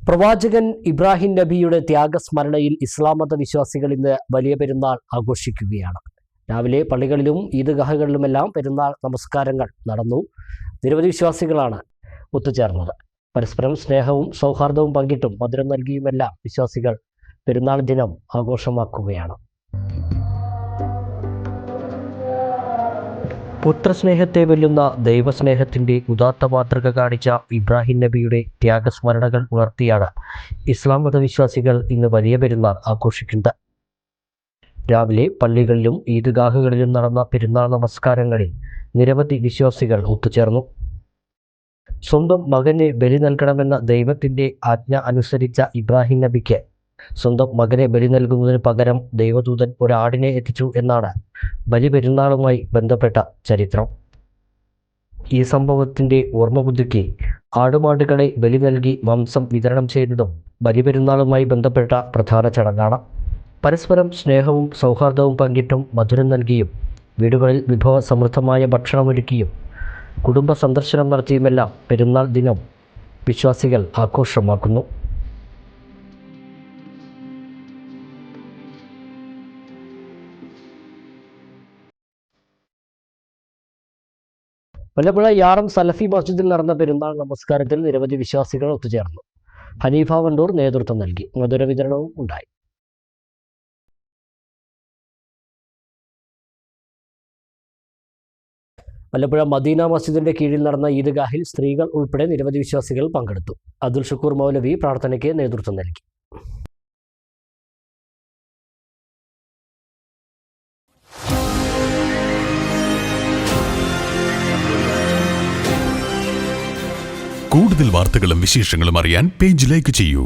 പ്രവാചകൻ ഇബ്രാഹിം നബിയുടെ ത്യാഗസ്മരണയിൽ ഇസ്ലാം മത വിശ്വാസികൾ ഇന്ന് വലിയ പെരുന്നാൾ ആഘോഷിക്കുകയാണ്. രാവിലെ പള്ളികളിലും ഈദ്ഗാഹുകളിലുമെല്ലാം പെരുന്നാൾ നമസ്കാരങ്ങൾ നടന്നു. നിരവധി വിശ്വാസികളാണ് ഒത്തുചേർന്നത്. പരസ്പരം സ്നേഹവും സൗഹാർദ്ദവും പങ്കിട്ടും മധുരം നൽകിയുമെല്ലാം വിശ്വാസികൾ പെരുന്നാൾ ദിനം ആഘോഷമാക്കുകയാണ്. പുത്രസ്നേഹത്തെ വെല്ലുന്ന ദൈവസ്നേഹത്തിൻ്റെ ഉദാത്ത മാതൃക കാണിച്ച ഇബ്രാഹിം നബിയുടെ ത്യാഗസ്മരണകൾ ഉണർത്തിയാണ് ഇസ്ലാം മതവിശ്വാസികൾ ഇന്ന് വലിയ പെരുന്നാൾ ആഘോഷിക്കുന്നത്. രാവിലെ പള്ളികളിലും ഈദ്ഗാഹുകളിലും നടന്ന പെരുന്നാൾ നമസ്കാരങ്ങളിൽ നിരവധി വിശ്വാസികൾ ഒത്തുചേർന്നു. സ്വന്തം മകനെ ബലി നൽകണമെന്ന ദൈവത്തിൻ്റെ ആജ്ഞ അനുസരിച്ച ഇബ്രാഹിം നബിക്ക് സ്വന്തം മകനെ ബലി നൽകുന്നതിന് പകരം ദൈവദൂതൻ ഒരാടിനെ എത്തിച്ചു എന്നാണ് ബലി പെരുന്നാളുമായി ബന്ധപ്പെട്ട ചരിത്രം. ഈ സംഭവത്തിൻ്റെ ഓർമ്മ പുതുക്കി ആടുമാടുകളെ ബലി നൽകി മാംസം വിതരണം ചെയ്യുന്നതും ബലി പെരുന്നാളുമായി ബന്ധപ്പെട്ട പ്രധാന ചടങ്ങാണ്. പരസ്പരം സ്നേഹവും സൗഹാർദ്ദവും പങ്കിട്ടും മധുരം നൽകിയും വീടുകളിൽ വിഭവ സമൃദ്ധമായ ഭക്ഷണമൊരുക്കിയും കുടുംബ സന്ദർശനം നടത്തിയുമെല്ലാം പെരുന്നാൾ ദിനം വിശ്വാസികൾ ആഘോഷമാക്കുന്നു. വല്ലപ്പുഴ യാറം സലഫി മസ്ജിദിൽ നടന്ന പെരുന്നാൾ നമസ്കാരത്തിൽ നിരവധി വിശ്വാസികൾ ഒത്തുചേർന്നു. ഹനീഫ വണ്ടൂർ നേതൃത്വം നൽകി. മധുര വിതരണവും ഉണ്ടായി. വല്ലപ്പുഴ മദീന മസ്ജിദിന്റെ കീഴിൽ നടന്ന ഈദ്ഗാഹിൽ സ്ത്രീകൾ ഉൾപ്പെടെ നിരവധി വിശ്വാസികൾ പങ്കെടുത്തു. അബ്ദുൽ ഷുക്കൂർ മൗലവി പ്രാർത്ഥനയ്ക്ക് നേതൃത്വം നൽകി. കൂടുതൽ വാർത്തകളും വിശേഷങ്ങളും അറിയാൻ പേജ് ലൈക്ക് ചെയ്യൂ.